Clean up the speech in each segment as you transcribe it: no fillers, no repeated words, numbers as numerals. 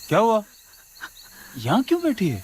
क्या हुआ? यहाँ क्यों बैठी है?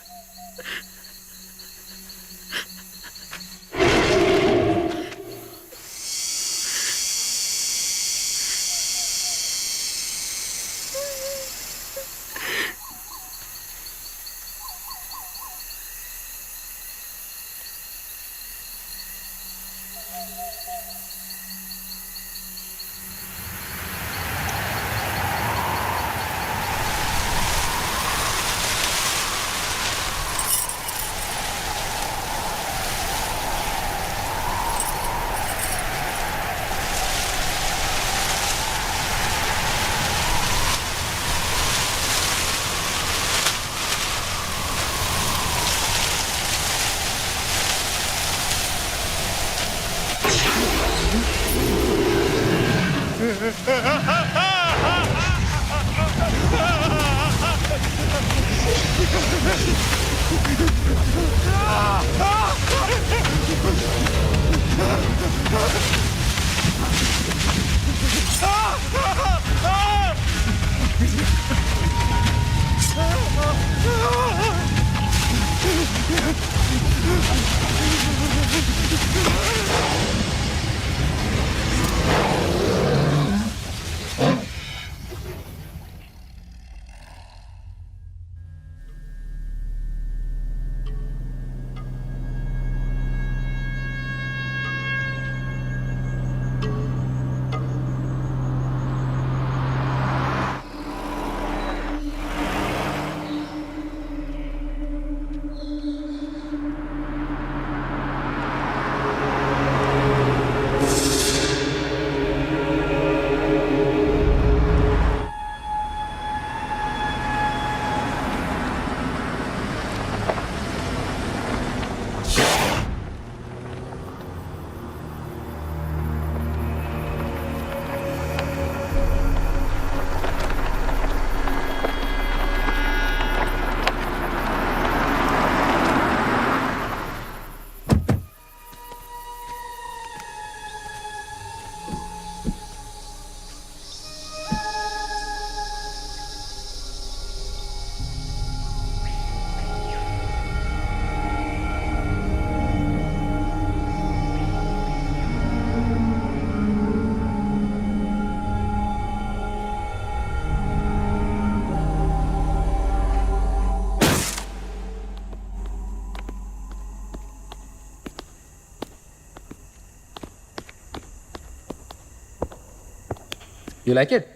You like it?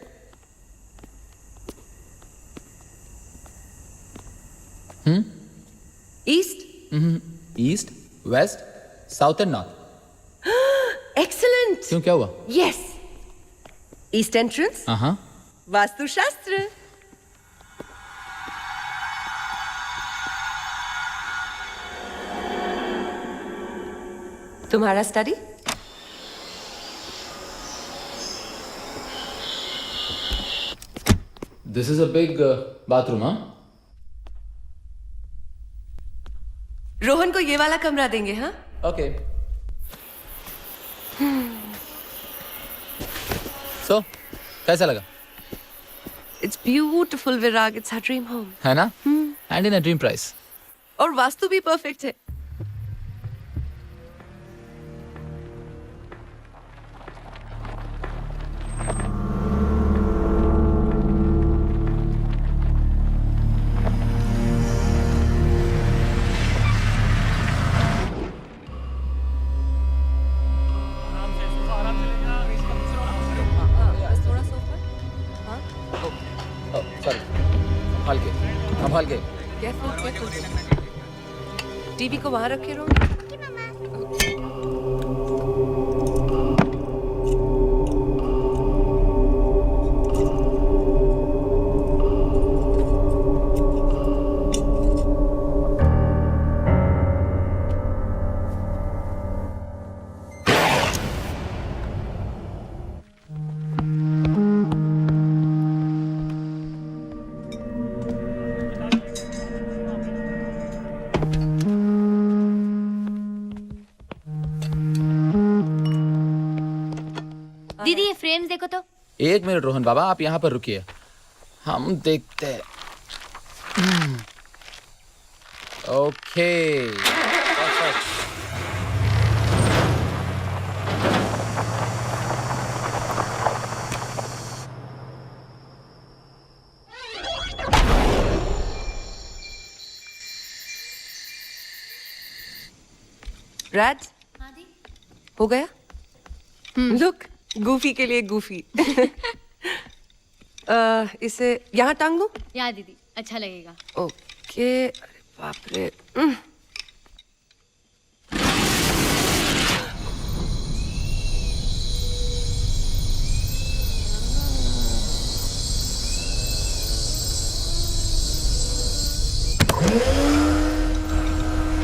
East? East, west, south and north. Excellent! क्यों क्या हुआ? Yes. East entrance? हाँ. वास्तु शास्त्र. तुम्हारा study? This is a big bathroom, huh? Rohan को ये वाला कमरा देंगे, हाँ? Okay. So, कैसा लगा? It's beautiful, Virag. It's our dream home. है ना? And in a dream price. और वास्तु भी परफेक्ट है. संभाल के. Careful. टीवी को वहां रखे रहो. ये फ्रेम्स देखो तो। एक मिनट रोहन बाबा, आप यहाँ पर रुकिए, हम देखते हैं। Okay, perfect. राज हो गया? लुक, गूफी के लिए गूफी। इसे यहाँ टांग दूं? या दीदी, अच्छा लगेगा। ओके। अरे बाप रे।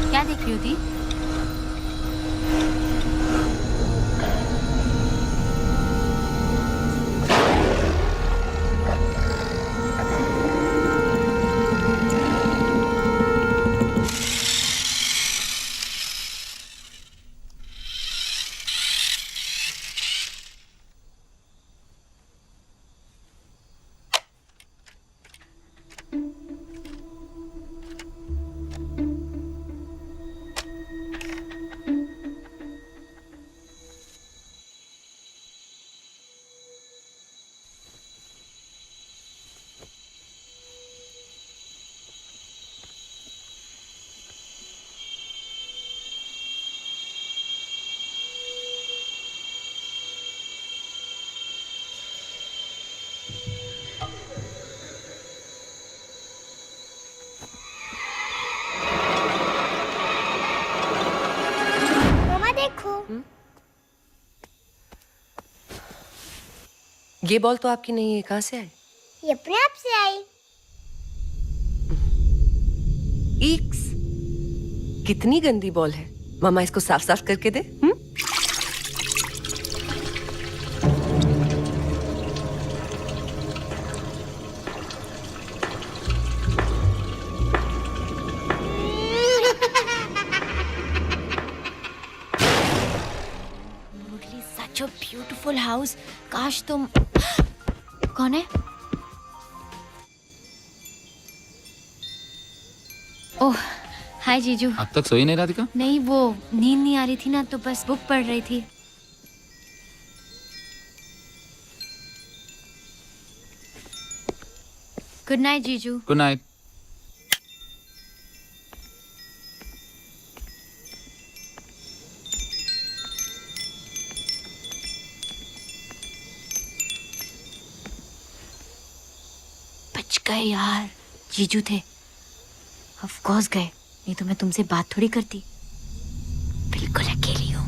क्या देख रही हो दी? ये बॉल तो आपकी नहीं है, कहाँ से आई? ये अपने आप से आई। ईक्स, कितनी गंदी बॉल है। मामा इसको साफ साफ करके दे। सच अ ब्यूटीफुल हाउस। काश तुम। कौन है? ओह हाय जीजू। अब तक सोई नहीं राधिका? नहीं, वो नींद नहीं आ रही थी ना, तो बस बुक पढ़ रही थी। गुड नाइट जीजू। Good night. बच गए यार, जीजू थे। ऑफ कोर्स गए, नहीं तो मैं तुमसे बात थोड़ी करती। बिल्कुल अकेली हूँ।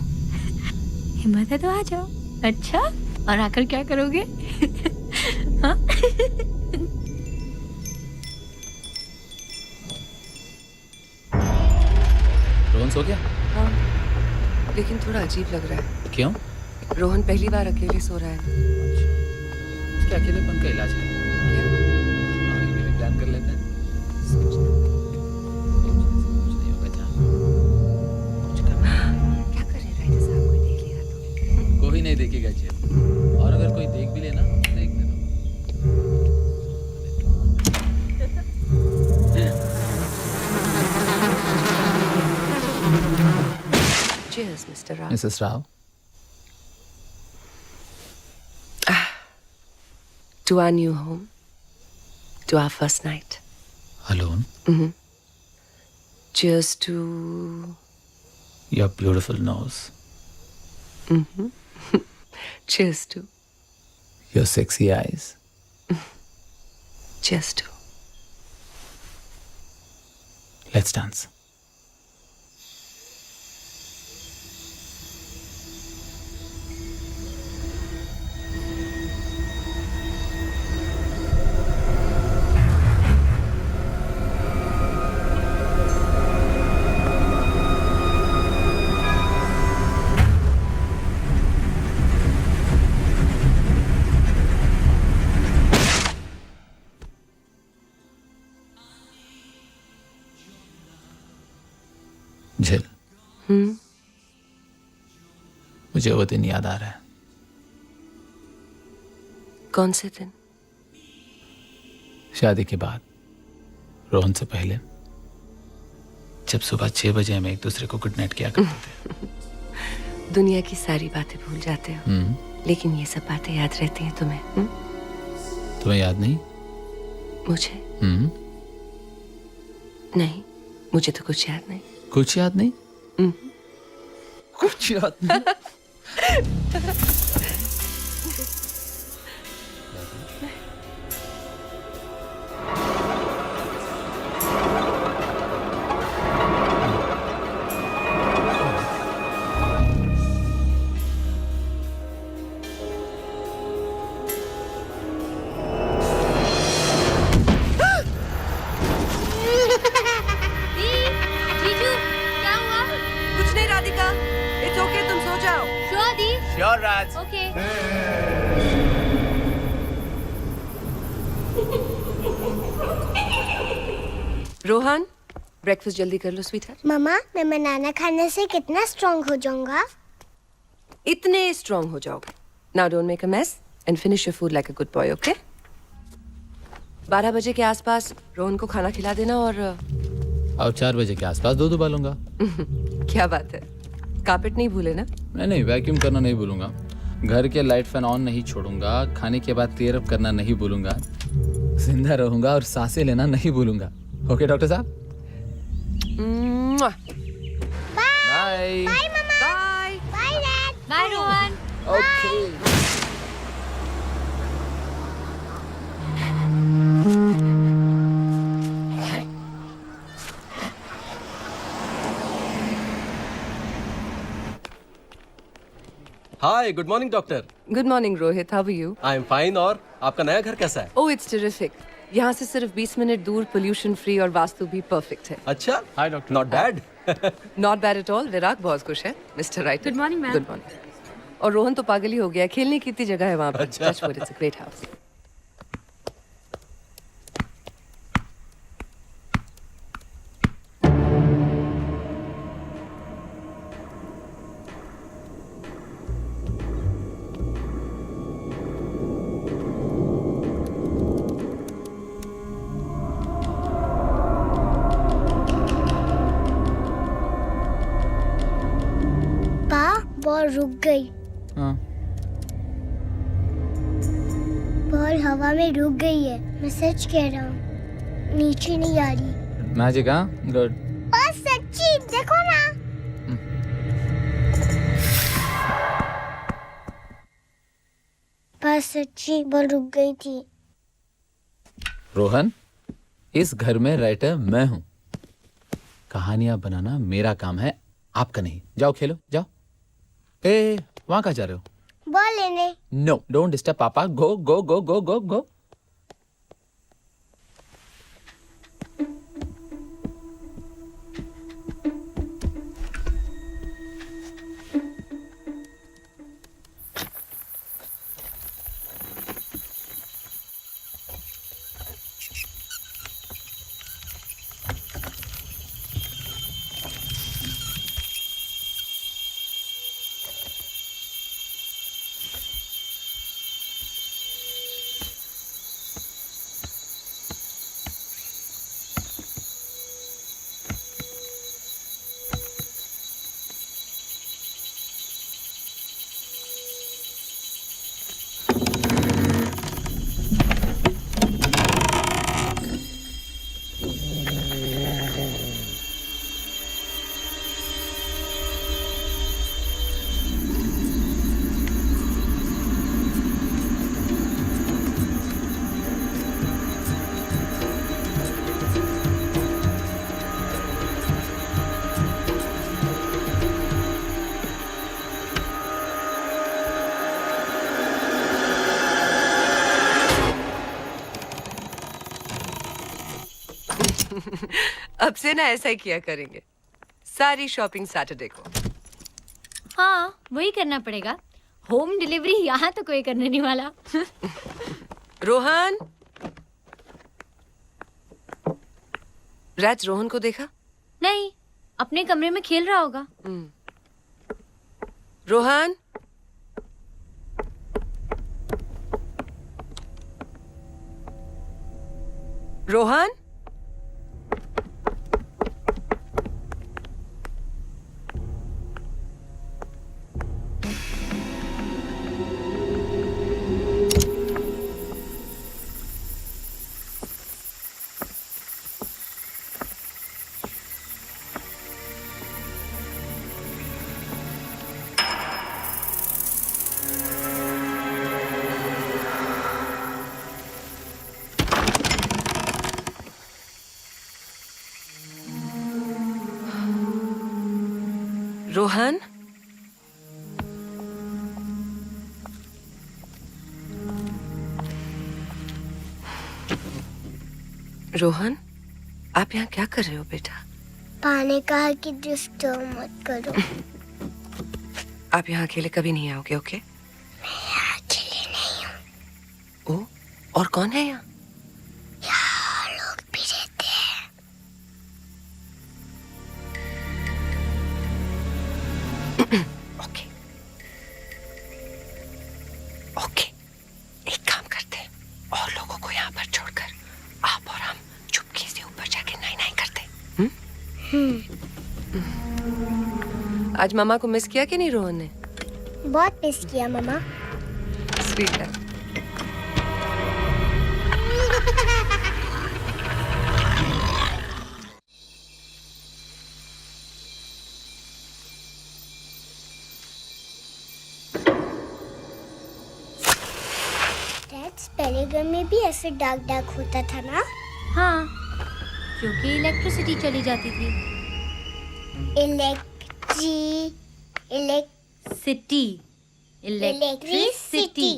हिम्मत है तो आ जाओ। अच्छा, और आकर क्या करोगे? हाँ? रोहन सो गया? हाँ, लेकिन थोड़ा अजीब लग रहा है। क्यों? रोहन पहली बार अकेले सो रहा है। इसके अकेलेपन का इलाज है। क्या? आगे भी प्लान कर लेते हैं। सोचने से कुछ नहीं होगा जान। कुछ करना। क्या कर रहे राइटर साहब? कोई देख लिया तो? कोई नहीं देखेगा जी। और अगर कोई देख भी लेना, देख लेना। Cheers, Mr. Rao. Mrs Rao. To our new home, to our first night. Alone? Cheers to... Your beautiful nose. Cheers to... Your sexy eyes. Cheers to... Let's dance. झिल, मुझे वो दिन याद आ रहा है कौन से दिन? शादी के बाद, रोहन से पहले, जब सुबह 6 बजे हम एक दूसरे को गुड नाइट किया करते थे। दुनिया की सारी बातें भूल जाते हो, लेकिन ये सब बातें याद रहती हैं तुम्हें? तुम्हें याद नहीं? मुझे? नहीं, मुझे तो कुछ याद नहीं। कुछ याद नहीं? कुछ याद नहीं? जीजू क्या हुआ? कुछ नहीं राधिका, इट्स ओके, तुम सो जाओ। श्योर दी? श्योर राज। ओके। रोहन, ब्रेकफास्ट जल्दी कर लो स्वीटहार्ट। मम्मा, मैं बनाना खाने से कितना स्ट्रॉन्ग हो जाऊंगा? इतने स्ट्रांग हो जाओगे। Now don't make a mess and finish your food like a good boy, okay? 12 बजे के आसपास रोहन को खाना खिला देना और और 4 बजे के आसपास दूध उबालूंगा। क्या बात है, कारपेट नहीं भूले ना? नहीं, वैक्यूम करना नहीं भूलूंगा। घर के लाइट फैन ऑन नहीं छोड़ूंगा। खाने के बाद क्लियर अप करना नहीं भूलूंगा। जिंदा रहूंगा और सांसें लेना नहीं भूलूंगा। ओके डॉक्टर साहब? Bye. Bye mamma. Bye. Bye dad. Bye Rohan. Okay. Hi, good morning doctor. Good morning Rohit, how are you? I am fine. और आपका नया घर कैसा है? Oh it's terrific. यहाँ से सिर्फ 20 मिनट दूर पोल्यूशन फ्री और वास्तु भी परफेक्ट है। अच्छा, hi doctor. Not bad. Not bad at all. Virag बहुत खुश है। Mister right. Good morning, ma'am. Good morning. और रोहन तो पागल ही हो गया, खेलने की इतनी जगह है वहाँ पर। अच्छा। Touch wood, it's a great house. पा, बॉल रुक गई। हाँ। बॉल हवा में रुक गई है। मैं सच कह रहा हूँ, नीचे नहीं आ रही। मैजिक, हाँ? गुड। पर सच्ची देखो ना। पर सच्ची बॉल रुक गई थी। रोहन, इस घर में राइटर मैं हूं। कहानियां बनाना मेरा काम है, आपका नहीं। जाओ खेलो, जाओ। ए, वहां कहाँ जा रहे हो? बॉल लेने। नो, डोंट डिस्टर्ब पापा। गो गो गो गो गो गो। अब से ना ऐसा ही किया करेंगे, सारी शॉपिंग सैटरडे को। हाँ, वही करना पड़ेगा। होम डिलीवरी यहाँ तो कोई करने नहीं वाला। रोहन, राज रोहन को देखा? नहीं, अपने कमरे में खेल रहा होगा। रोहन, रोहन, रोहन, रोहन, आप यहाँ क्या कर रहे हो बेटा? पाने कहा कि डिस्टर्ब मत करो। आप यहाँ अकेले कभी नहीं आओगे, ओके? अकेले नहीं हूँ, ओ, और कौन है यहाँ? यहाँ लोग भी रहते हैं। ओके, ओके, एक काम करते हैं, और लोगों को यहाँ पर छोड़कर आप और हम चुपके से ऊपर जाके नाई नाई करते हैं। आज मामा को मिस किया कि नहीं रोहन ने? बहुत मिस किया मम्मा। स्वीट है। डैड, पहले घर में भी ऐसे डाक डाक होता था ना? हाँ, क्योंकि इलेक्ट्रिसिटी चली जाती थी। City, electricity.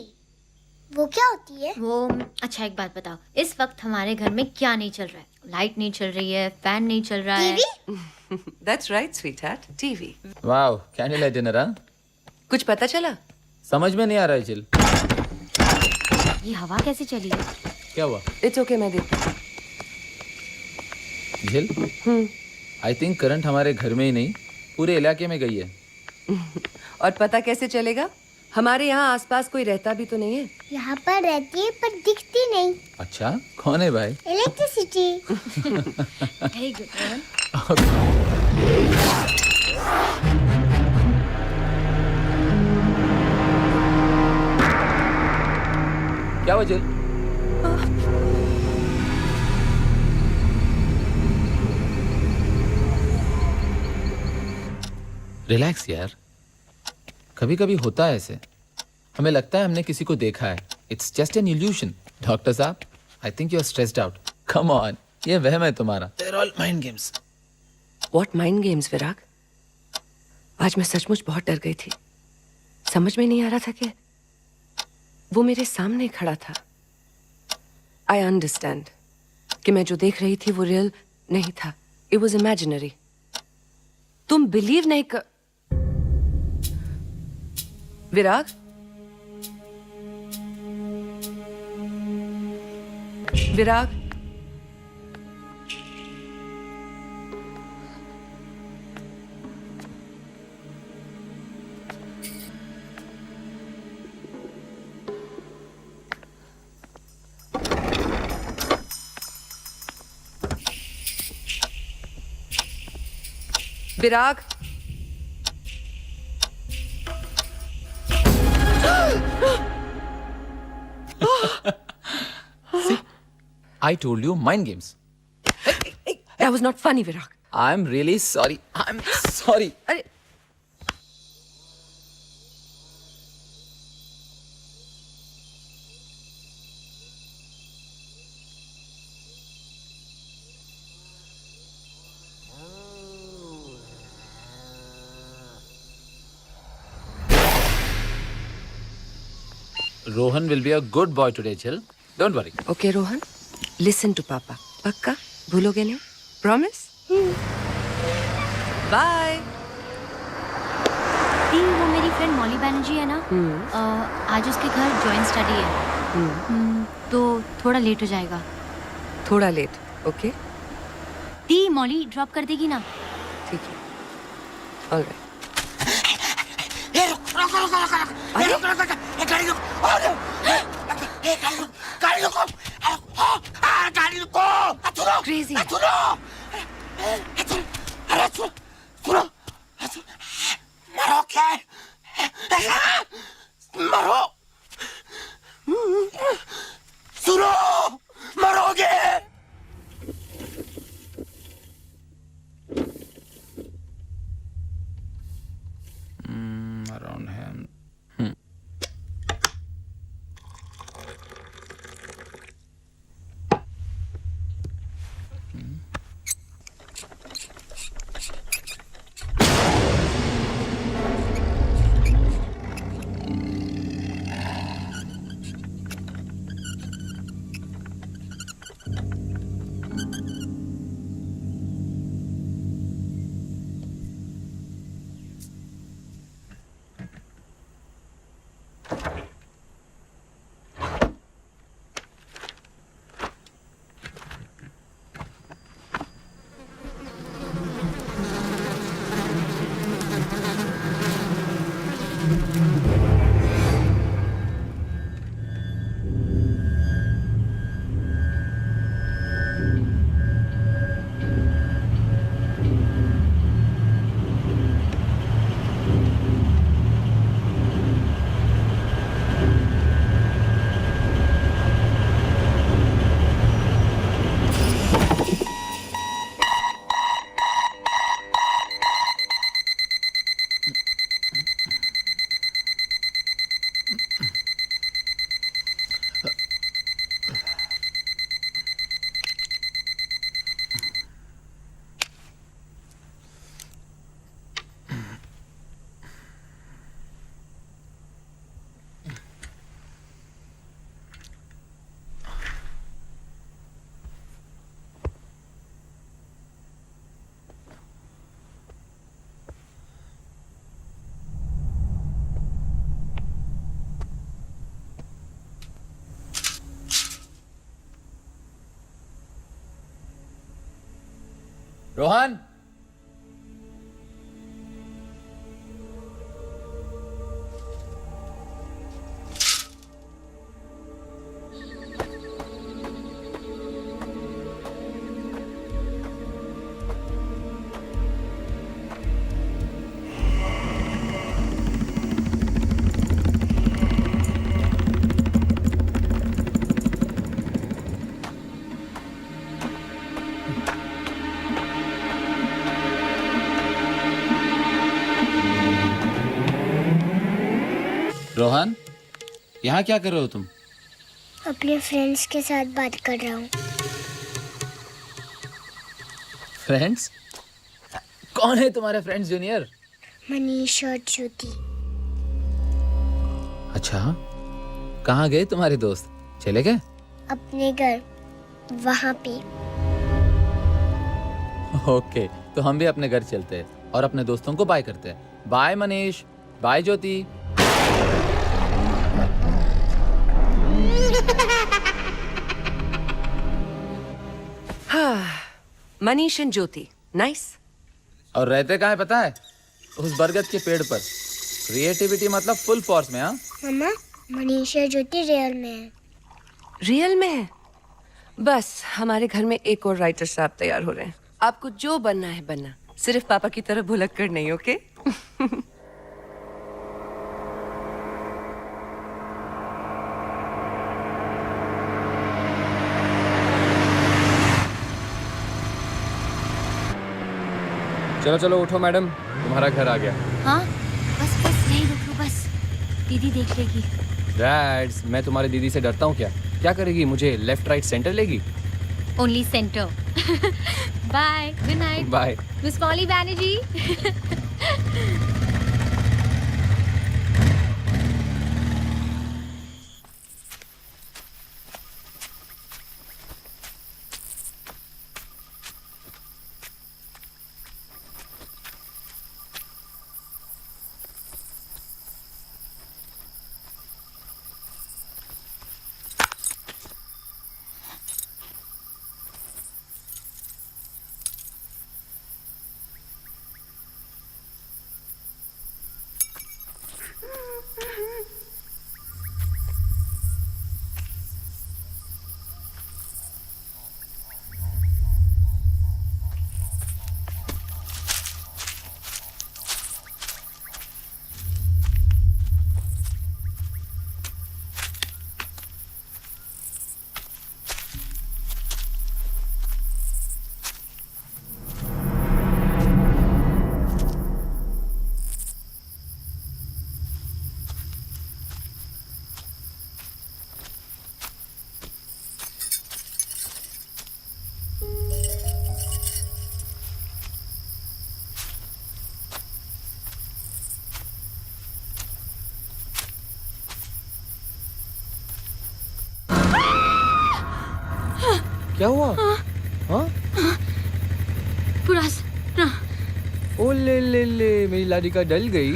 वो क्या होती है? वो अच्छा, एक बात बताओ, इस वक्त हमारे घर में क्या नहीं चल रहा है? लाइट नहीं चल रही है, फैन नहीं चल रहा है। TV? That's right, sweetheart. TV. Wow, candle light dinner, हाँ? कुछ पता चला? समझ में नहीं आ रहा है चिल। ये हवा कैसे चली है? क्या हुआ? It's okay, मैं देखती हूँ। झिल, आई थिंक करंट हमारे घर में ही नहीं पूरे इलाके में गई है। और पता कैसे चलेगा? हमारे यहाँ आसपास कोई रहता भी तो नहीं है। यहाँ पर रहती है पर दिखती नहीं। अच्छा, कौन है भाई? इलेक्ट्रिसिटी। Very good, Rohan. क्या हुआ झिल? रिलैक्स यार, कभी कभी होता है ऐसे, हमें लगता है हमने किसी को देखा है। It's just an illusion. Doctor साहब, I think you are stressed out. Come on, ये वहम है तुम्हारा। They're all mind games. What mind games, Virag? आज मैं सचमुच बहुत डर गई थी। समझ में नहीं आ रहा था कि वो मेरे सामने खड़ा था। I understand कि मैं जो देख रही थी वो रियल नहीं था। It was imaginary. तुम बिलीव नहीं कर... विराग, विराग, विराग, I told you, mind games. that was not funny, Virag. I'm really sorry. I'm sorry. अरे Rohan will be a good boy today, Jill. Don't worry. Okay Rohan, listen to papa. पक्का भूलोगे नहीं? Promise? Bye. दी, वो मेरी friend Molly Banerjee है ना, आज उसके घर जॉइंट स्टडी है, तो थोड़ा लेट हो जाएगा. थोड़ा लेट. ओके, दी, मॉली ड्रॉप कर देगी ना? ठीक है. ऑलराइट. गाड़ी रुको crazy. मरो क्या? मरो, सुनो, मरोगे। Around him. रोहन, रोहन, यहाँ क्या कर रहे हो तुम? अपने फ्रेंड्स के साथ बात कर रहा हूँ। फ्रेंड्स? कौन है तुम्हारे फ्रेंड्स जूनियर? मनीष और ज्योति। अच्छा, कहाँ गए तुम्हारे दोस्त? चले गए? अपने घर, वहाँ पे। ओके, तो हम भी अपने घर चलते हैं और अपने दोस्तों को बाय करते हैं। Bye Manish, bye Jyoti. Manish and Jyoti, nice. और रहते कहाँ है पता है? उस बरगद के पेड़ पर। क्रिएटिविटी मतलब फुल फोर्स में। हाँ मम्मा, मनीष और ज्योति रियल में है। रियल में है? बस हमारे घर में एक और राइटर साहब तैयार हो रहे हैं। आपको जो बनना है बनना, सिर्फ पापा की तरह भुलक कर नहीं, ओके? चलो चलो उठो मैडम, तुम्हारा घर आ गया। हाँ बस बस यही रुक लो बस, दीदी देख लेगी। डैड्स, मैं तुम्हारी दीदी से डरता हूँ क्या? क्या करेगी? मुझे लेफ्ट राइट सेंटर लेगी? Only center. Bye, good night. Bye miss Polly Banerjee. क्या हुआ? हाँ? पुरास ना। ओ ले मेरी लाडिका डल गई।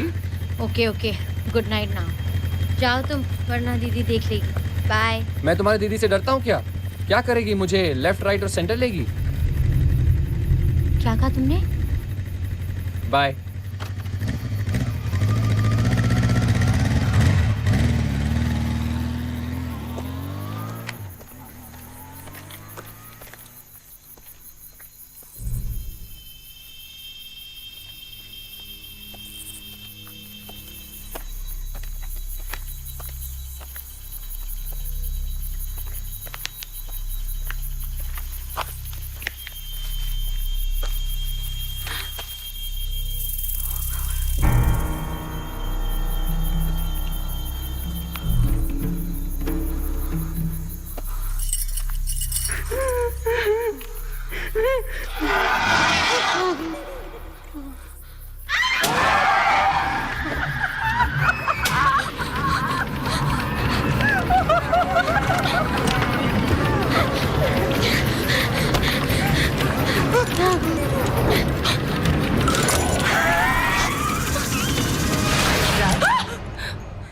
Okay okay, good night now. जाओ तुम, वरना दीदी देख लेगी। बाय। मैं तुम्हारी दीदी से डरता हूँ क्या? क्या करेगी? मुझे लेफ्ट राइट और सेंटर लेगी। क्या कहा तुमने? बाय।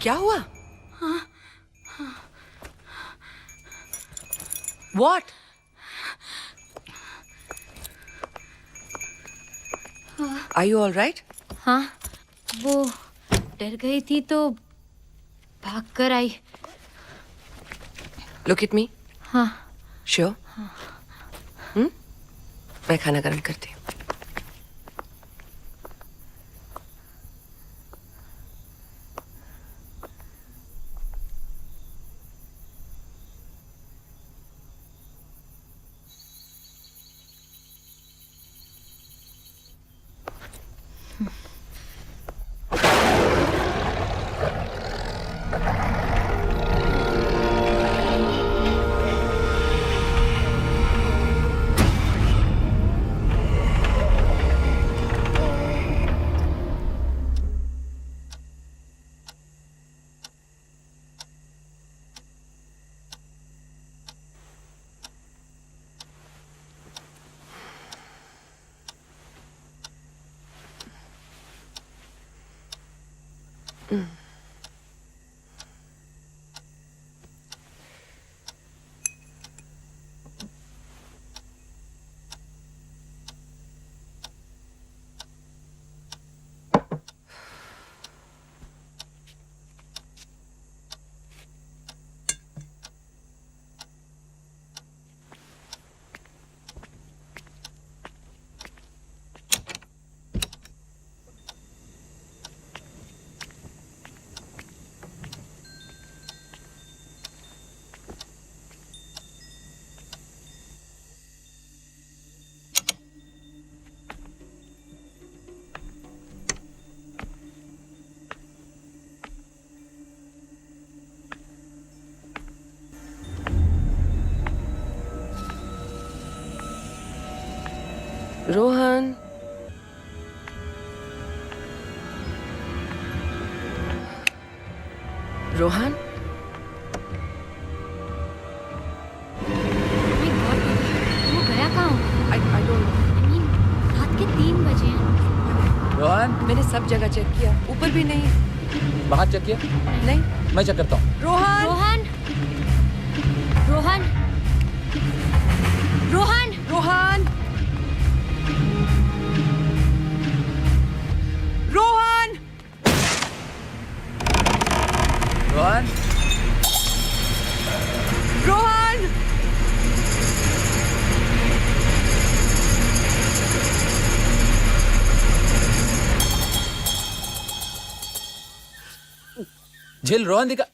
क्या हुआ? What? Are you all right? हाँ, वो डर गई थी तो भाग कर आई। Look at me. हाँ। Sure? मैं खाना गर्म करती हूँ। रोहन, रोहन, वो गया कहाँ? I don't know. I mean, रात के 3 बजे हैं। रोहन, मैंने सब जगह चेक किया, ऊपर भी नहीं। बाहर चेक किया? नहीं। मैं चेक करता हूँ। रोहन, रोहन, रोहन, रोहन, रोहन, रोहन, रोहन, रोहन, झिल, रोहन दिखा।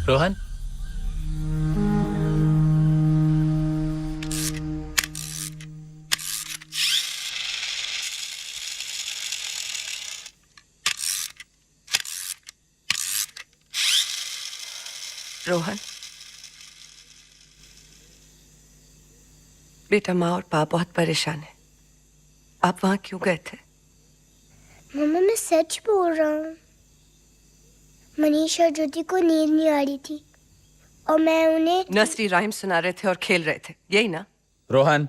रोहन, रोहन, बेटा माँ और पापा बहुत परेशान है। आप वहां क्यों गए थे? मम्मा मैं सच बोल रहा हूँ। मनीष और ज्योति को नींद नहीं आ रही थी और मैं उन्हें नर्सरी राइम सुना रहे थे और खेल रहे थे, यही ना? रोहन,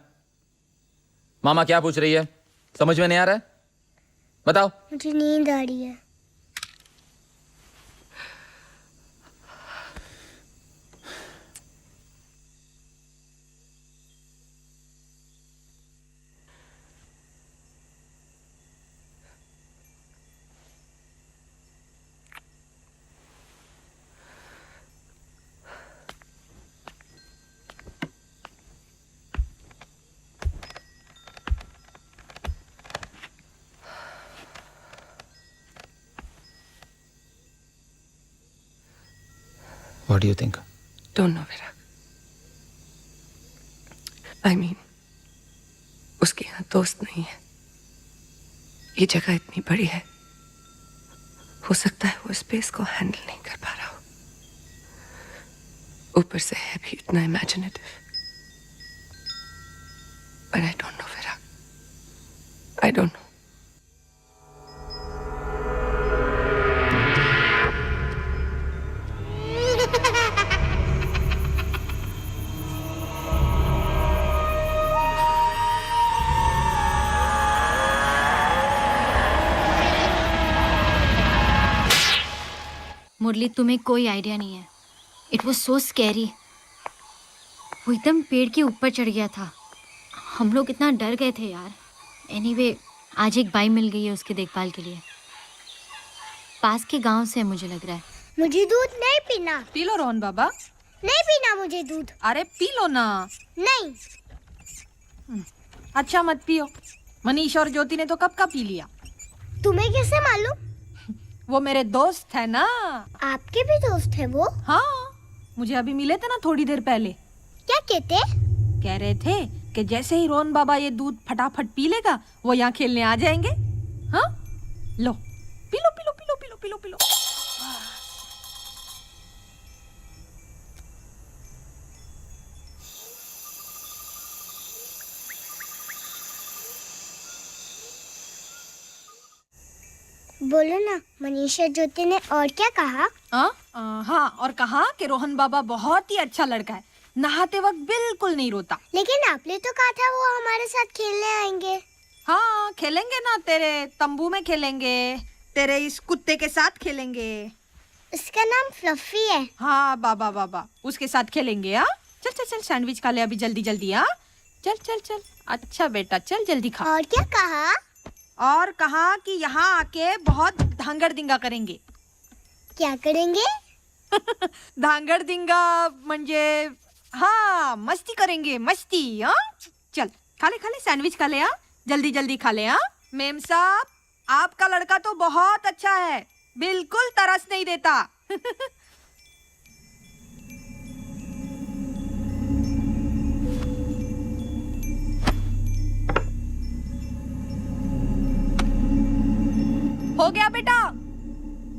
मामा क्या पूछ रही है? समझ में नहीं आ रहा है? बताओ। मुझे नींद आ रही है। What do you think? Don't know, Virag. I mean, उसके यहाँ दोस्त नहीं है। ये जगह इतनी बड़ी है, हो सकता है वो स्पेस को हैंडल नहीं कर पा रहा हो। ऊपर से है भी इतना imaginative. But I don't know, Virag. I don't know। मुरली, तुम्हें कोई आइडिया नहीं है। It was so scary. वो एकदम पेड़ के ऊपर चढ़ गया था। हम लोग इतना डर गए थे यार। एनीवे, आज एक बाई मिल गई है उसके देखभाल के लिए। पास के गांव से है मुझे लग रहा है। मुझे दूध नहीं पीना। पी लो रोहन बाबा। नहीं पीना मुझे दूध। अरे पी लो ना। नहीं। अच्छा मत पियो। मनीष और ज्योति ने तो कब का पी लिया। तुम्हें कैसे मालूम? वो मेरे दोस्त है ना। आपके भी दोस्त है वो? हाँ, मुझे अभी मिले थे ना थोड़ी देर पहले। क्या कहते? कह रहे थे कि जैसे ही रोहन बाबा ये दूध फटाफट पी लेगा वो यहाँ खेलने आ जाएंगे। हाँ, लो P low P low P low P low P low P low. बोलो ना, मनीषा ज्योति ने और क्या कहा? हाँ, और कहा कि रोहन बाबा बहुत ही अच्छा लड़का है, नहाते वक्त बिल्कुल नहीं रोता। लेकिन आपने तो कहा था वो हमारे साथ खेलने आएंगे। हाँ, खेलेंगे ना, तेरे तंबू में खेलेंगे, तेरे इस कुत्ते के साथ खेलेंगे। उसका नाम फ्लफी है। हाँ बाबा बाबा, उसके साथ खेलेंगे। हाँ चल चल चल, सैंडविच खा ले अभी जल्दी जल्दी। हाँ चल चल चल। अच्छा बेटा, चल जल्दी खा। और क्या कहा? और कहा कि यहाँ आके बहुत धांगड़ दिंगा करेंगे। क्या करेंगे? धांगड़ दिंगा म्हणजे हाँ, मस्ती करेंगे, मस्ती। हाँ चल खा ले सैंडविच खा ले। हाँ जल्दी जल्दी खा ले। हाँ मेम साहब, आपका लड़का तो बहुत अच्छा है, बिल्कुल तरस नहीं देता। हो गया बेटा,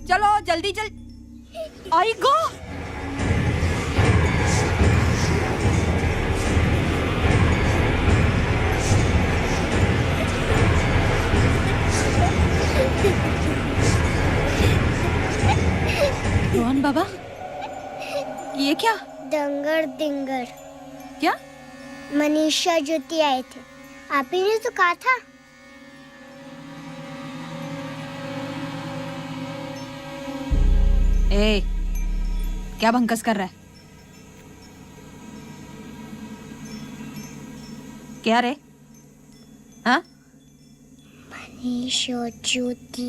चलो जल्दी जल्दी। आई गो। रोहन बाबा, ये क्या? दंगर दिंगर। क्या? मनीषा ज्योति आए थे, आप ही ने तो कहा था। ए, क्या भंकस कर रहा है? क्या रे? हाँ? मनीष और ज्योति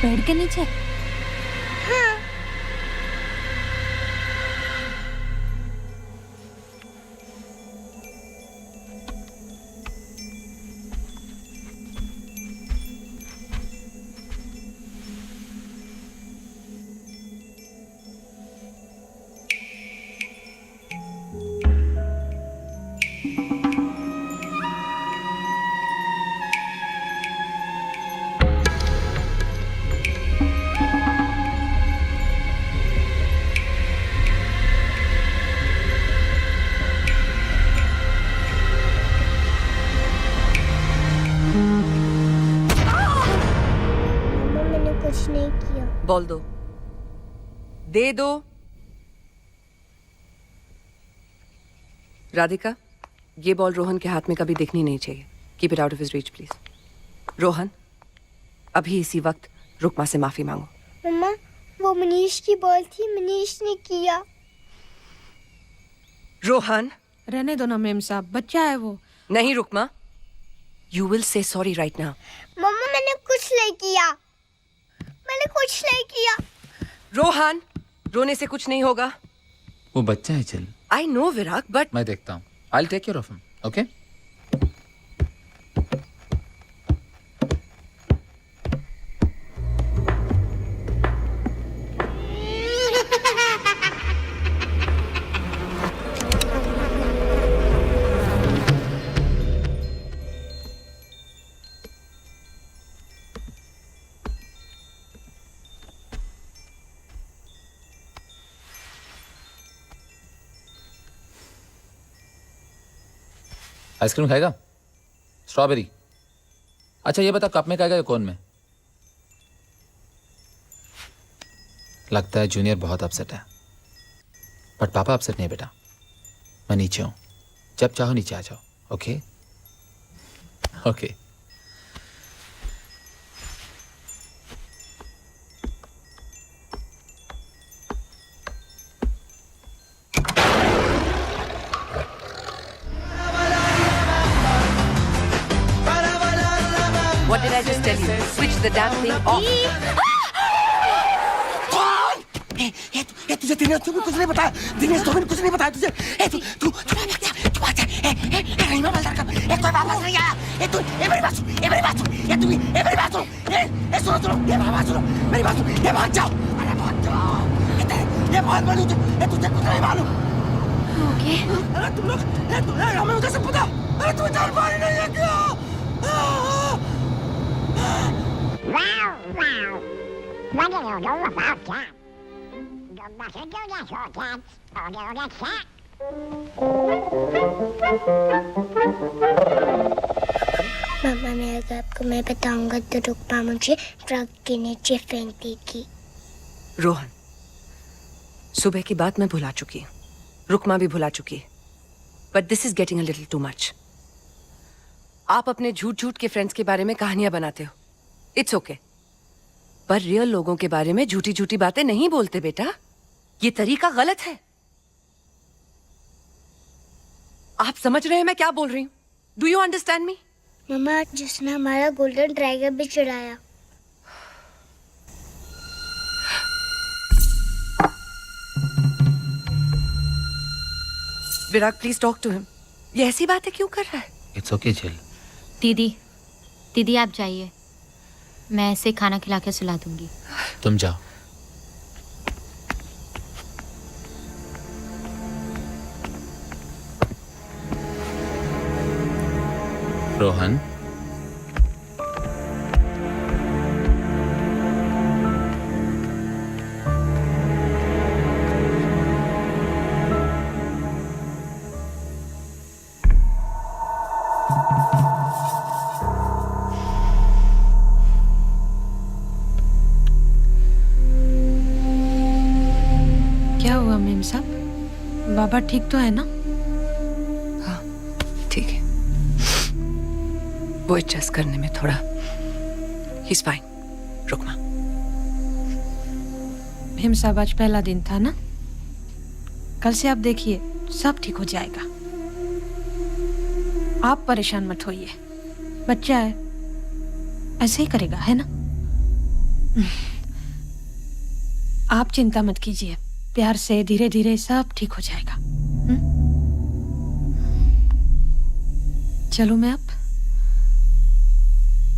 पेड़ के नीचे? हाँ। बॉल दो, दे दो। राधिका, ये बॉल रोहन के हाथ में कभी दिखनी नहीं चाहिए। Keep it out of his reach please. Rohan, अभी इसी वक्त रुकमा से माफी मांगो। मम्मा, वो मनीष की बॉल थी, मनीष ने किया। रोहन, रहने दो ना मेम साहब, बच्चा है वो। नहीं Rukma, you will say sorry right now. Mama, मैंने कुछ नहीं किया, मैंने कुछ नहीं किया। रोहन, रोने से कुछ नहीं होगा। वो बच्चा है chill. I know Virag, but मैं देखता हूँ। I'll take care of him, okay? Ice cream खाएगा? स्ट्रॉबेरी? अच्छा ये बता, कप में खाएगा या कोन में? लगता है जूनियर बहुत अपसेट है, बट पापा अपसेट नहीं बेटा। मैं नीचे हूं, जब चाहो नीचे आ जाओ। Okay okay. what did I just tell you? Switch the damn thing off. कौन? ए तुझे दिनेश तो भी कुछ नहीं बताया, दिनेश तो भी कुछ नहीं बताया तुझे। ए तू तू तू बात है। ए रहीमा बाजार का ए कोई वापस नहीं आया। ए तू ए मेरी बात सुन, ए मेरी बात सुन, ए तू ए मेरी बात सुन। ए सुनो सुनो, ए मेरी बात सुनो, मेरी बात सुन। ए भाग जाओ, अरे भाग जाओ। ये बहुत बड़ी ए तुझे कुछ नहीं मालूम। ओके अरे तुम लोग ए तू ए हमें उधर से पता। अरे तू जान पा रही नहीं है क्या? What do you know about cats? Don't matter do that, your cats. Oh, no, that's that. मम्मा ने अगर आपको मैं बताऊंगा तो रुकमा मुझे ट्रक के नीचे फेंक देगी। रोहन, सुबह की बात मैं भुला चुकी हूँ, रुकमा भी भुला चुकी है, but this is getting a little too much. आप अपने झूठ झूठ के फ्रेंड्स के बारे में कहानियां बनाते हो, इट्स ओके, पर रियल लोगों के बारे में झूठी झूठी बातें नहीं बोलते बेटा। ये तरीका गलत है। आप समझ रहे हैं मैं क्या बोल रही हूँ? Do you understand me? Mama, जिसने हमारा गोल्डन ड्रैगन भी चुराया। Virag, please talk to him. ये ऐसी बातें क्यों कर रहा है? It's okay chill. दीदी दीदी आप जाइए, मैं इसे खाना खिला के सुला दूंगी। तुम जाओ। रोहन, क्या हुआ मेम साहब, बाबा ठीक तो है ना? हाँ ठीक है, वो एडजस्ट करने में थोड़ा he is fine. Rukma, ma'am साहब आज पहला दिन था ना, कल से आप देखिए सब ठीक हो जाएगा। आप परेशान मत होइए, बच्चा है ऐसे ही करेगा, है ना? आप चिंता मत कीजिए, प्यार से धीरे धीरे सब ठीक हो जाएगा। चलो मैं अब।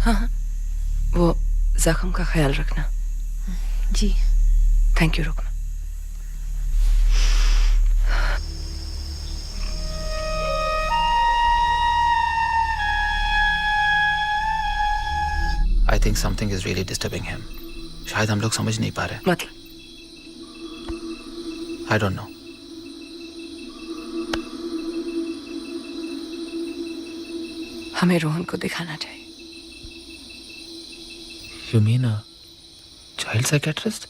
हाँ, वो जख्म का ख्याल रखना। जी thank you Rukma. I think something is really disturbing him. शायद हम लोग समझ नहीं पा रहे। मतलब आई डोंट नो। हमें रोहन को दिखाना चाहिए। You mean child child psychiatrist?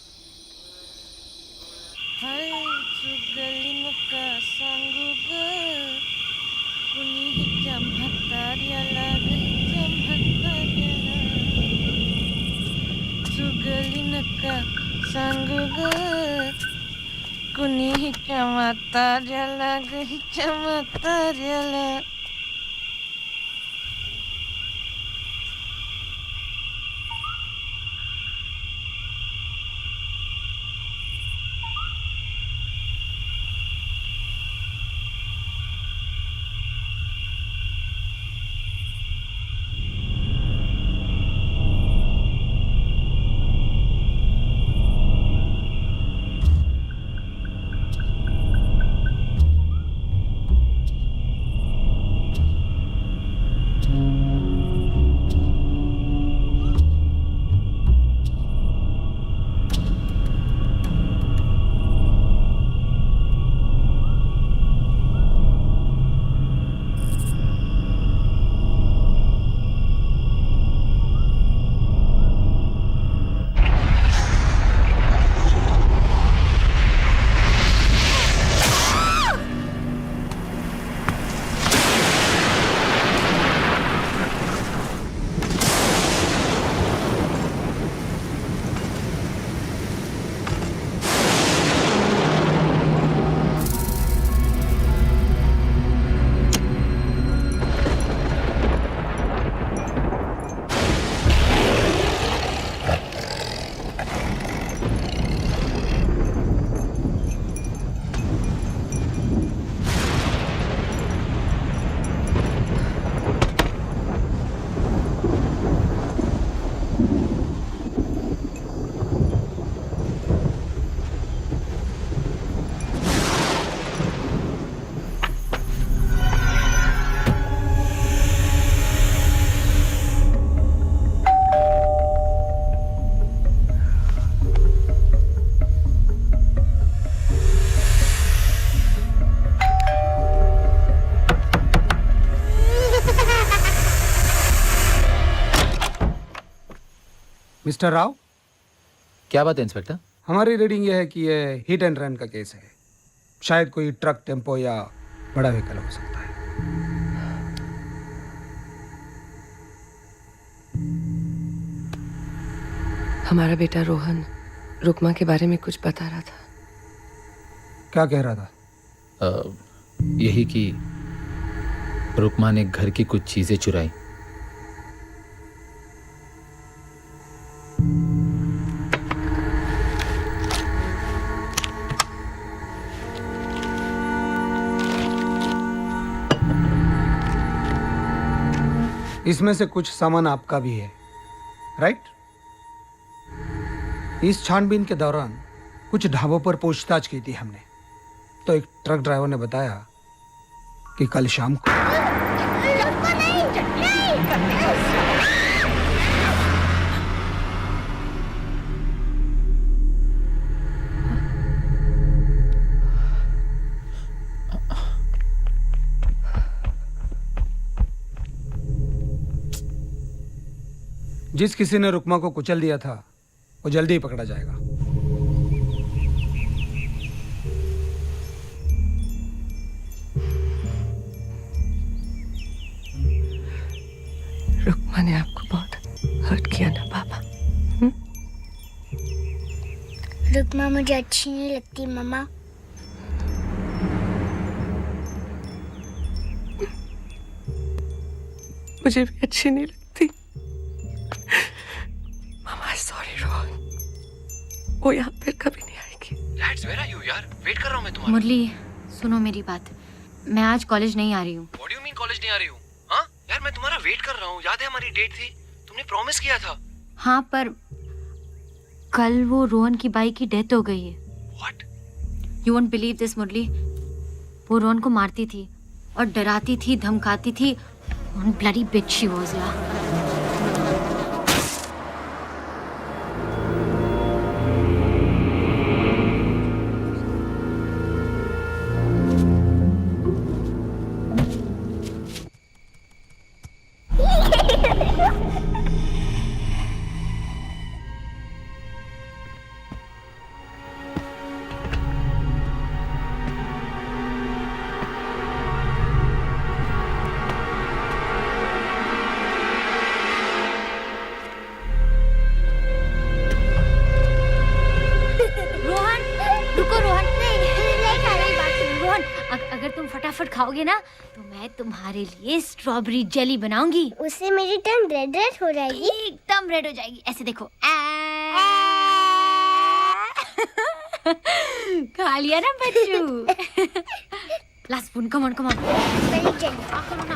Mister Rao, क्या बात है इंस्पेक्टर? हमारी रीडिंग यह है कि यह हिट एंड रन का केस है। शायद कोई ट्रक, टेम्पो या बड़ा व्हीकल हो सकता है। हमारा बेटा रोहन रुकमा के बारे में कुछ बता रहा था। क्या कह रहा था? यही कि रुकमा ने घर की कुछ चीजें चुराई। इसमें से कुछ सामान आपका भी है, राइट? इस छानबीन के दौरान कुछ ढाबों पर पूछताछ की थी हमने, तो एक ट्रक ड्राइवर ने बताया कि कल शाम को जिस किसी ने रुकमा को कुचल दिया था वो जल्दी ही पकड़ा जाएगा। रुकमा ने आपको बहुत हर्ट किया ना पापा? रुकमा मुझे अच्छी नहीं लगती मम्मा। मुझे भी अच्छी नहीं लगती। मामा सॉरी रोहन, वो यहाँ फिर कभी नहीं आएगी। Lads, where are you यार? वेट कर रहा हूँ मैं तुम्हारा। मुरली, सुनो मेरी बात। मैं आज कॉलेज नहीं आ रही हूँ। What do you mean college नहीं आ रही हूँ? हाँ यार, मैं तुम्हारा वेट कर रहा हूँ। याद है हमारी डेट थी, तुमने प्रॉमिस किया था। हाँ, पर कल वो रोहन की बाई की डेथ हो गई है। What? You won't believe this, मुरली। वो रोहन को मारती थी और डराती थी, धमकाती थी। One bloody bitch she was, yeah. खाओगे ना तो मैं तुम्हारे लिए स्ट्रॉबेरी जेली बनाऊंगी। उससे मेरी टंग रेड रेड हो जाएगी। एकदम रेड हो जाएगी। ऐसे देखो। खा लिया ना बच्चू। Last spoon, come on come on. Very jelly. करो ना।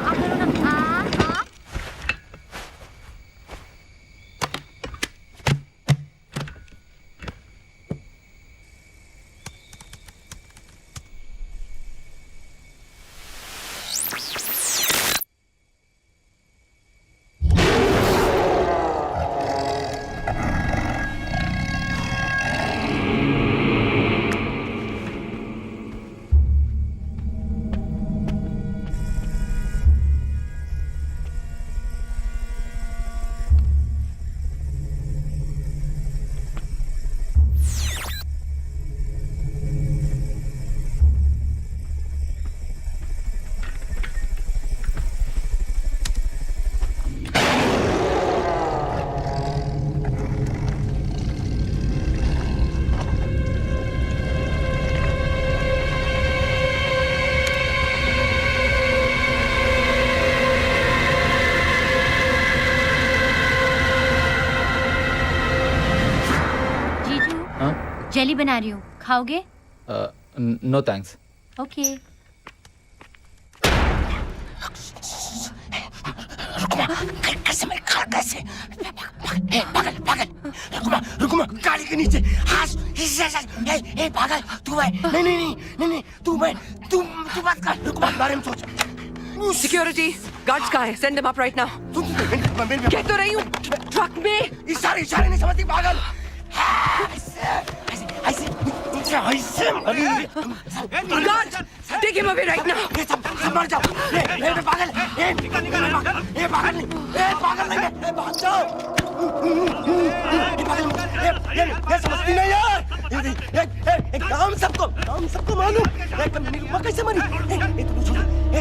जेली बना रही हूँ, खाओगे? No thanks. ओके। कैसे रुकमा गाड़ी के नीचे पागल तू है। नहीं तू बात कर। रुकमा बारे में सोच। सिक्योरिटी गार्ड्स कहाँ है? Send them up right now. कह तो रही हूँ ट्रक में। इशारे नहीं समझती पागल। Guard, take him away right now. सब मर जाओ। पागल पागल नहीं भाग जाओ। समझती नहीं यार। काम सबको मालूम। कैसे मरी?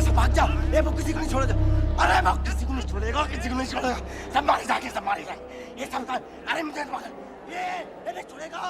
सब भाग जाओ। वो किसी को नहीं छोड़ेगा। अरे वो किसी को नहीं छोड़ेगा। सब मारे जाके। ये सब अरे मुझे पागल ये नहीं छोड़ेगा।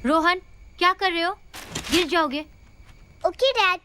रोहन, क्या कर रहे हो? गिर जाओगे। Okay dad.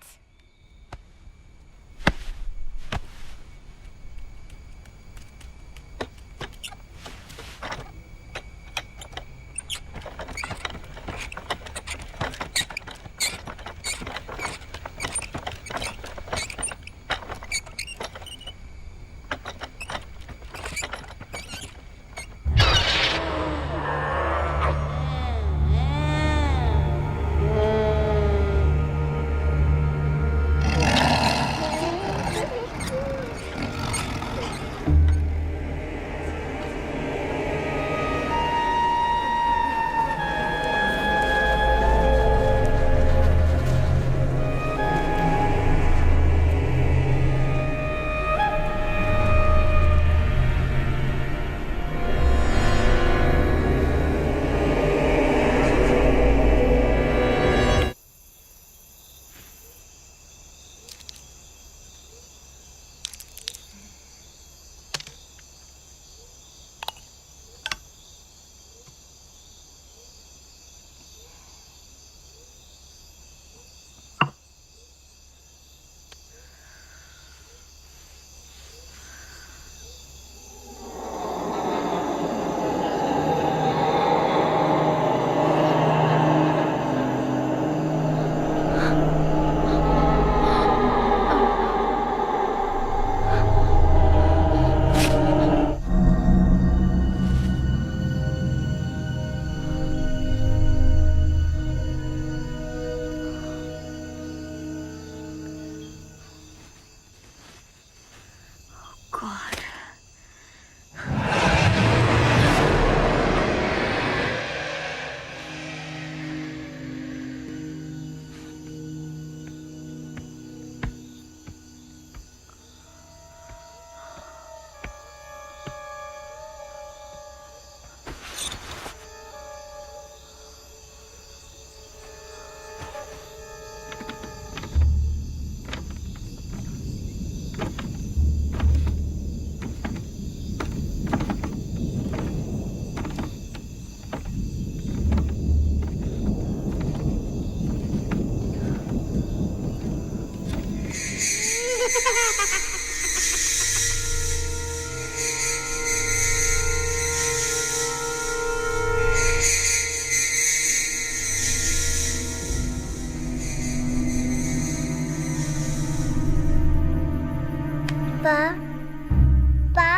पा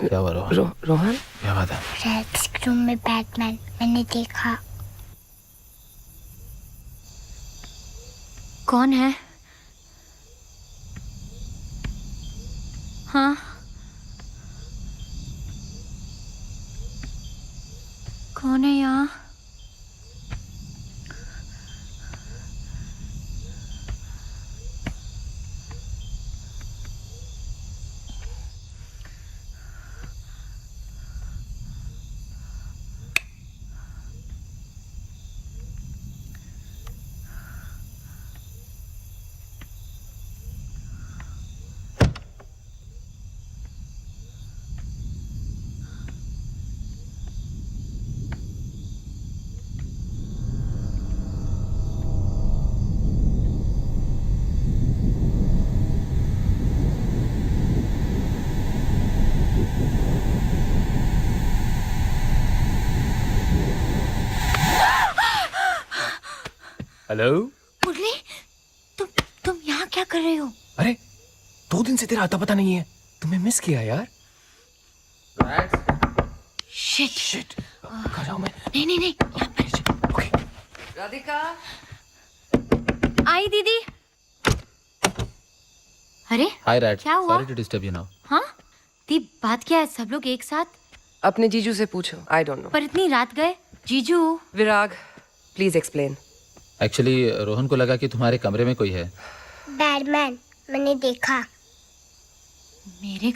क्या हुआ रोहन? रोहन क्या बात है? रेड रूम में बैटमैन मैंने देखा। कौन है? हाँ, कौन है यहाँ? हेलो। मुरली, तुम यहाँ क्या कर रहे हो? अरे 2 दिन से तेरा आता पता नहीं है, तुम्हें मिस किया यार। शिट। कहाँ जाऊँ मैं? नहीं, यहाँ पर। ओके। राधिका। आई दीदी। अरे हाय रैट, क्या हुआ? Sorry to disturb you now. हाँ दी, बात क्या है? सब लोग एक साथ? अपने जीजू से पूछो, आई डोंट नो। पर इतनी रात गए। जीजू। विराग, प्लीज एक्सप्लेन। एक्चुअली रोहन को लगा कि तुम्हारे कमरे में कोई है। बैटमैन मैंने देखा। मेरे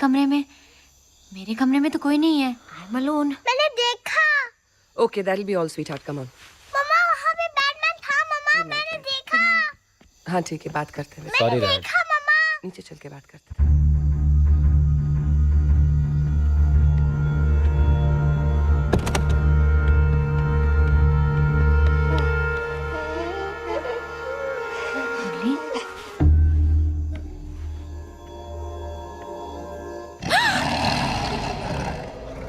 कमरे में तो कोई नहीं है। I am alone. मैंने देखा। Okay, that'll be all sweetheart, come on. Mama वहाँ पे बैटमैन था। मम्मा मैंने देखा। हाँ ठीक है, बात करते हैं। Sorry rat. देखा मम्मा। नीचे चल के बात करते हैं।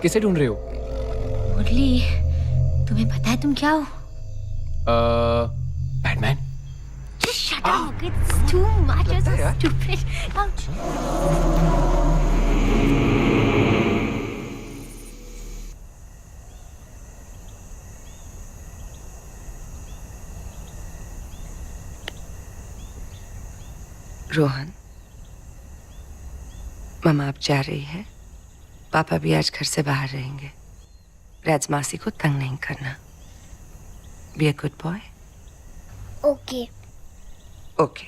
किसे ढूंढ रहे हो? मुरली, तुम्हें पता है तुम क्या हो? Batman. Just shut up. It's too much. You're so stupid. Ouch. Rohan, mama अब जा रही है। पापा भी आज घर से बाहर रहेंगे। राज मासी को तंग नहीं करना। Be a good boy. Okay. Okay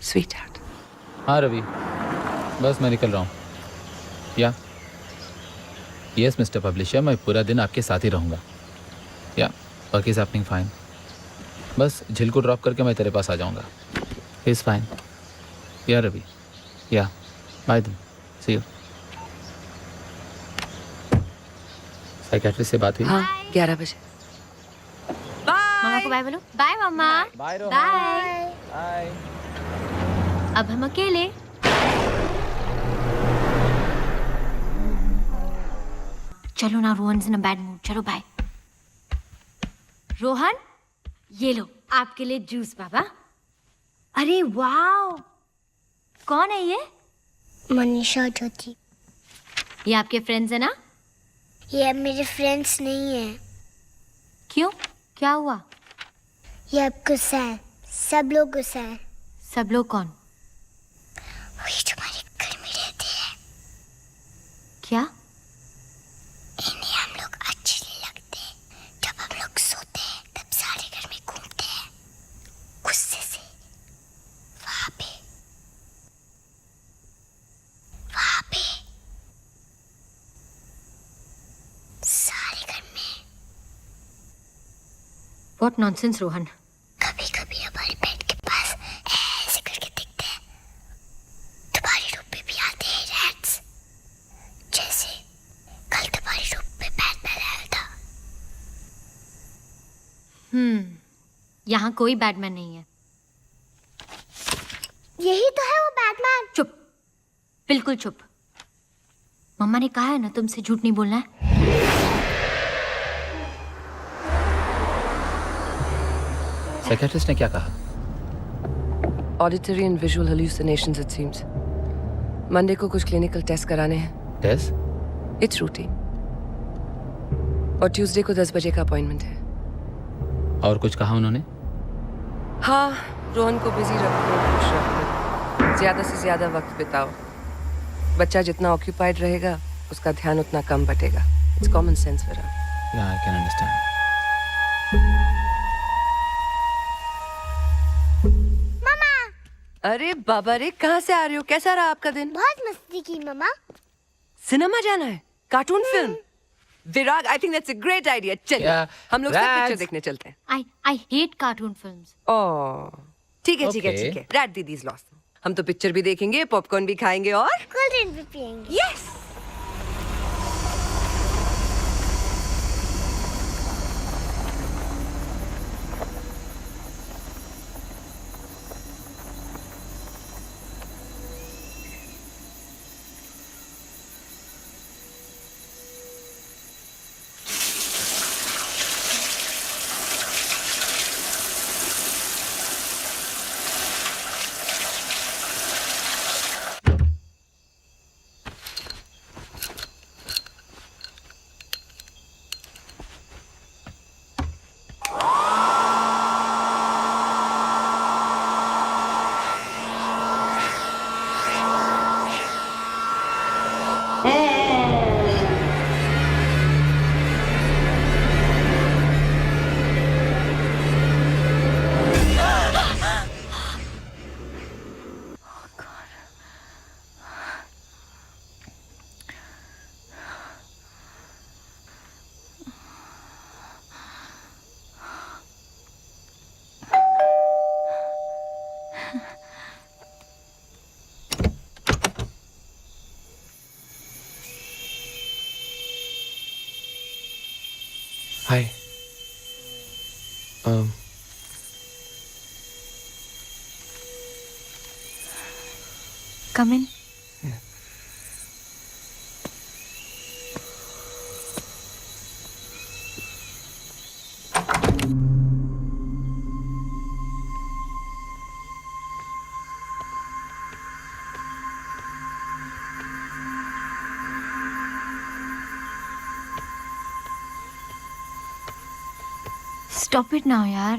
sweetheart. हाँ रवि, बस मैं निकल रहा हूँ। या यस मिस्टर पब्लिशर, मैं पूरा दिन आपके साथ ही रहूँगा। या वर्क इज हैपनिंग फाइन। बस झिल को ड्रॉप करके मैं तेरे पास आ जाऊँगा। Is fine. Yeah Ravi, yeah bye then, see you. Psychiatrist से बात हुई? हाँ 11 बजे। मम्मा को बाय बोलो। Bye mamma. Bye Rohan. Bye. Bye. अब हम अकेले। चलो ना, रोहन इन अ बैड मूड। चलो बाय। रोहन, ये लो आपके लिए जूस बाबा। अरे वाओ, कौन है ये? मनीषा ज्योति। ये आपके फ्रेंड्स है ना? ये अब मेरे फ्रेंड्स नहीं है। क्यों, क्या हुआ? ये अब गुस्सा है। सब लोग गुस्सा है। सब लोग कौन? वही तुम्हारे घर में रहते हैं। क्या? इन्हें हम लोग अच्छे नहीं लगते। जब हम लोग सोते हैं तब सारे घर में घूमते हैं गुस्से से। वहाँ पे सारे घर में। What nonsense, Rohan. कभी कभी हमारे बेड के पास ऐसे करके दिखते हैं। तुम्हारे रूम पे भी आते हैं रैट्स। जैसे कल तुम्हारे रूम पे बैटमैन आया था। यहाँ कोई बैटमैन नहीं है। यही तो है वो बैटमैन। चुप, बिल्कुल चुप। मम्मा ने कहा है ना तुमसे झूठ नहीं बोलना है। साइकियाट्रिस्ट ने क्या कहा? Auditory and visual hallucinations it seems. Monday को कुछ क्लिनिकल टेस्ट कराने हैं। टेस्ट? It's routine. और ट्यूसडे को 10 बजे का अपॉइंटमेंट है। और कुछ कहा उन्होंने? हाँ, रोहन को बिजी रखो, खुश रखो, ज्यादा से ज्यादा वक्त बिताओ। बच्चा जितना ऑक्यूपाइड रहेगा उसका ध्यान उतना कम बटेगा। It's common sense Virag. Yeah, I can understand. अरे बाबा रे, कहाँ से आ रहे हो? कैसा रहा आपका दिन? बहुत मस्ती की मम्मा। सिनेमा जाना है? Cartoon film? Virag, I think that's a great idea. चलिए Yeah, हम लोग सब Rats. पिक्चर देखने चलते हैं। I hate cartoon films. Oh, ठीक है ठीक है Okay. ठीक है। रैट दीदीज लॉस्ट। हम तो पिक्चर भी देखेंगे, पॉपकॉर्न भी खाएंगे और कोल्ड ड्रिंक भी पियेंगे। Yes. Hi. Come in. Stop it now, यार।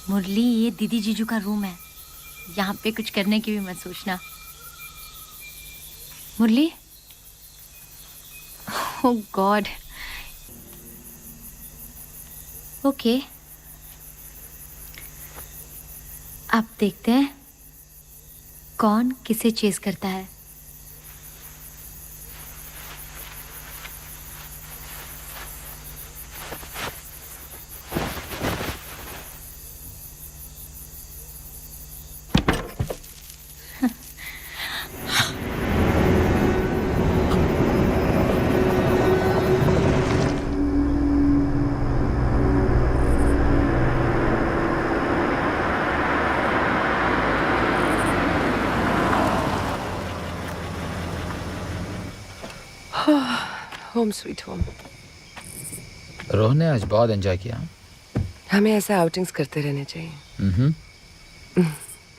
मुरली, ये दीदी जीजू का रूम है। यहाँ पे कुछ करने की भी मत सोचना। मुरली, ओह गॉड। ओके, अब देखते हैं कौन किसे चेस करता है। Home sweet home. रोहन ने आज बहुत एंजॉय किया। हमें ऐसा आउटिंग्स करते रहने चाहिए।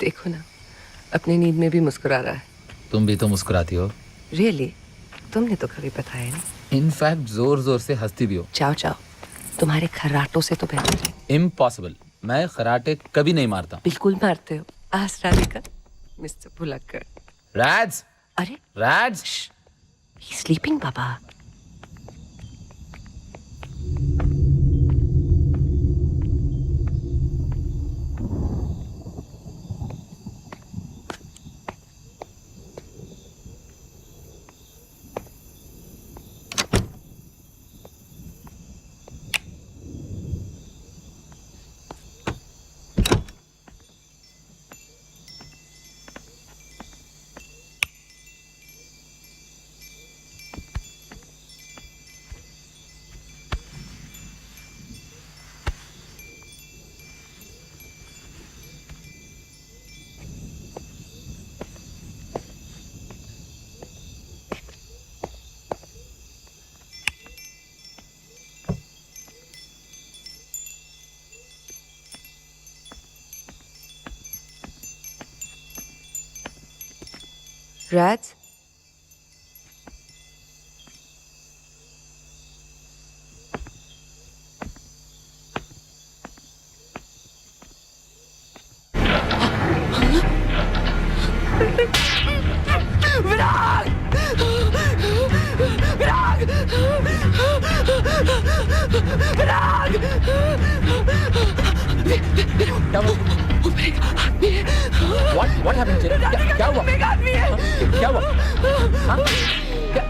देखो ना, अपनी नींद में भी मुस्कुरा रहा है। तुम भी तो मुस्कुराती हो। रियली? तुमने तो कभी बताया नहीं। इनफैक्ट जोर जोर से हंसती भी हो। चाओ चाओ, तुम्हारे खर्राटों से तो बेहतर है। इम्पॉसिबल, मैं खराटे कभी नहीं मारता। बिल्कुल मारते हो। आसरानी का मिस्टर भुलक्कड़। रैड्स, अरे रैड्स, स्लीपिंग बाबा। Rats? What happened, Jay? क्या हुआ? क्या हुआ? हाँ? क्या?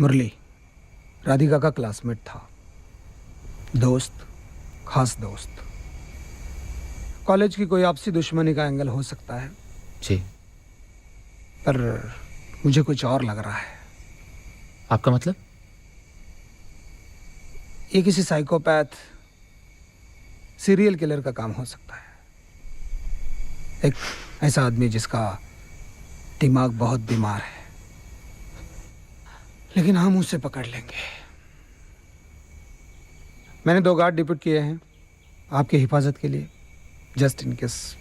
मुरली राधिका का क्लासमेट था, दोस्त, खास दोस्त। कॉलेज की कोई आपसी दुश्मनी का एंगल हो सकता है जी, पर मुझे कुछ और लग रहा है। आपका मतलब? ये किसी साइकोपैथ, सीरियल किलर का काम हो सकता है। एक ऐसा आदमी जिसका दिमाग बहुत बीमार है, लेकिन हम उसे पकड़ लेंगे। मैंने 2 गार्ड डिप्यूट किए हैं आपकी हिफाजत के लिए, जस्ट इन केस।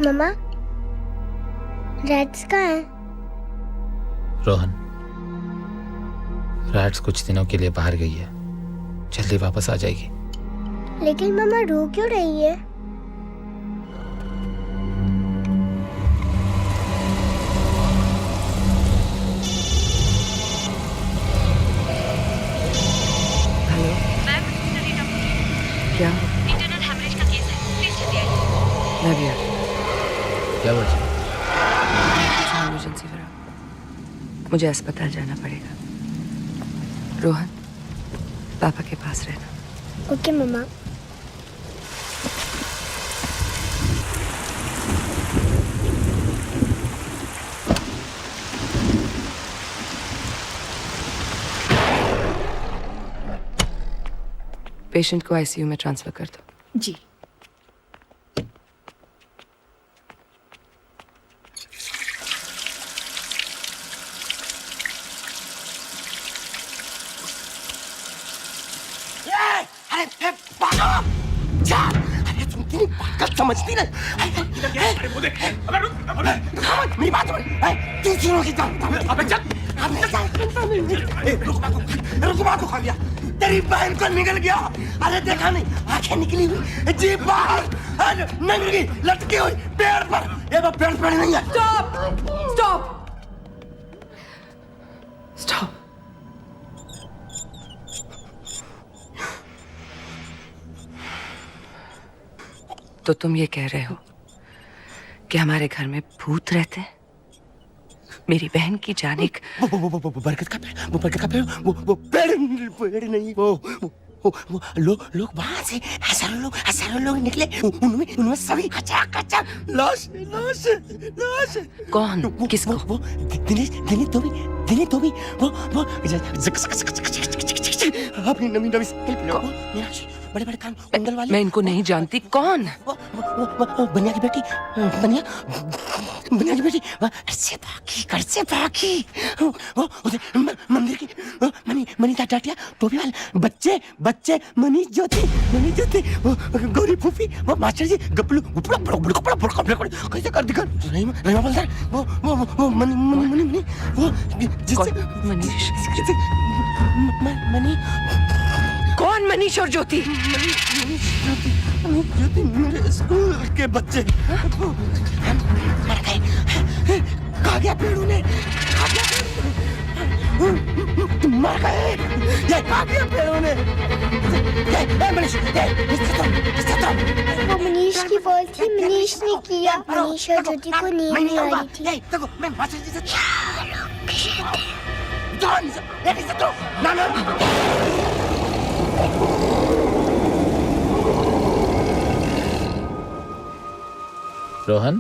मम्मा, रैट्स कहाँ है? रोहन, रैट्स कुछ दिनों के लिए बाहर गई है, जल्दी वापस आ जाएगी। लेकिन मम्मा रो क्यों रही है? हेलो, क्या? इंटरनल हैमरेज का केस है, प्लीज जल्दी आइए। मैं भी आ रही हूँ। क्या बात? इमरजेंसी फिर मुझे अस्पताल जाना पड़ेगा। रोहन, पापा के पास रहना। ओके मम्मा। पेशेंट को आईसीयू में ट्रांसफर कर दो। जी। अरे तुम समझती नहीं। मेरी बात सुन, तू सुनो कि रुक बात को खा लिया, तेरी बहन को निकल गया। अरे देखा नहीं, आंखें निकली हुई, जीभ बाहर, नंगी लटकी हुई पेड़ पर। ये वो पेड़ पर नहीं है। Stop, stop, stop. तो तुम ये कह रहे हो कि हमारे घर में भूत रहते हैं? मेरी बहन की जान एक वो बरगद का पेड़, वो बरगद का पेड़, वो पेड़ नहीं, वो लोग वहां से हजारों लोग निकले। उनमें सभी कच्चा लाश। कौन? किसको? वो दिनेश धोबी वो अपनी नवी मीनाक्षी, बड़े कान कुंडल वाली। मैं इनको नहीं जानती। कौन? वो बनिया की बेटी घर से भागी वो उधर मंदिर की मनी टाटिया टोपी वाले बच्चे मनी ज्योति वो गौरी फूफी, वो मास्टर जी गपलू कैसे कर दिखा रहीमा बलदार, वो मनी वो जिससे मनीष? मनी कौन मनीष और ज्योति? ज्योति मेरे स्कूल के बच्चे मर गए। खा गया पेड़ों ने, मर गए। ये खा गया पेड़ों ने। वो मनीष की फॉल्ट थी, मनीष ने किया। मनीष और ज्योति को नींद नहीं आ रही थी। देखो मैं मास्टर जी से रोहन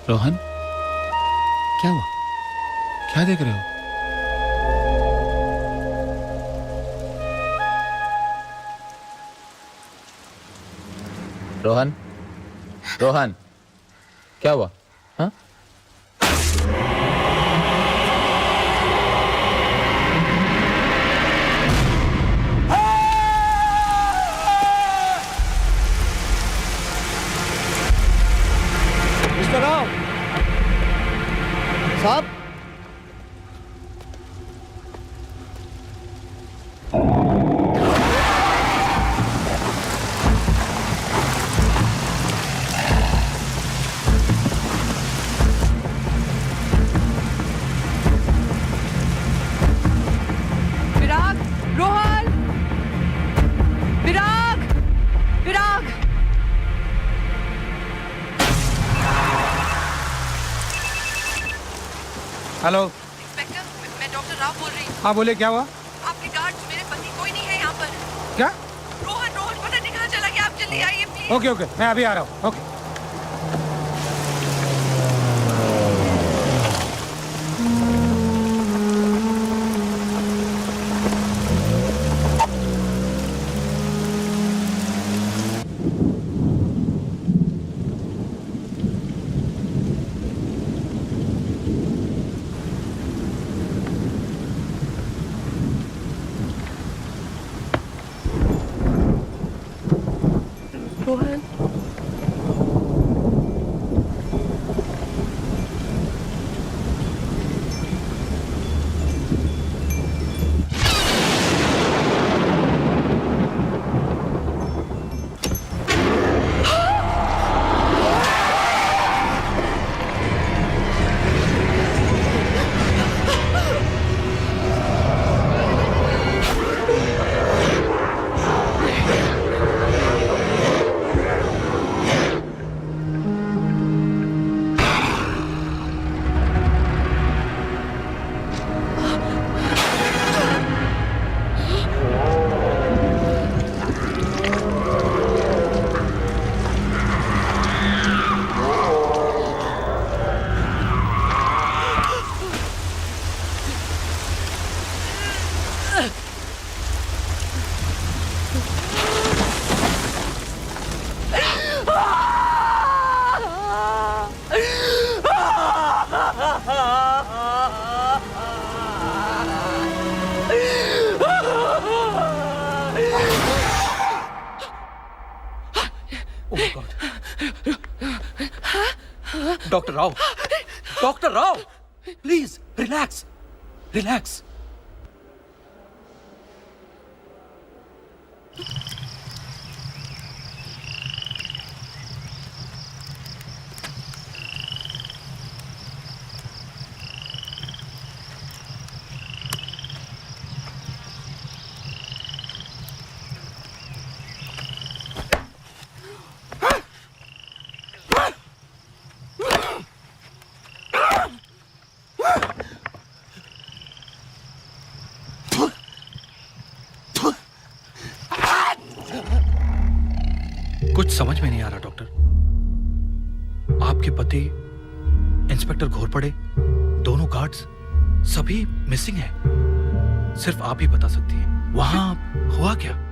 रोहन क्या हुआ? क्या देख रहे हो? रोहन क्या हुआ? हाँ? मिस्टर राव साहब, विराग, रोहन, विराग। हेलो इंस्पेक्टर, मैं डॉक्टर राव बोल रही हूँ। हाँ बोले, क्या हुआ? आपके गार्ड मेरे पति कोई नहीं है यहाँ पर। क्या? रोहन पता नहीं कहाँ चला गया। आप जल्दी आइए प्लीज। ओके मैं अभी आ रहा हूँ। Okay Rohan, doctor Rao please relax. कुछ समझ में नहीं आ रहा डॉक्टर। आपके पति, इंस्पेक्टर घोरपड़े, दोनों गार्ड्स सभी मिसिंग हैं। सिर्फ आप ही बता सकती हैं वहां हुआ क्या।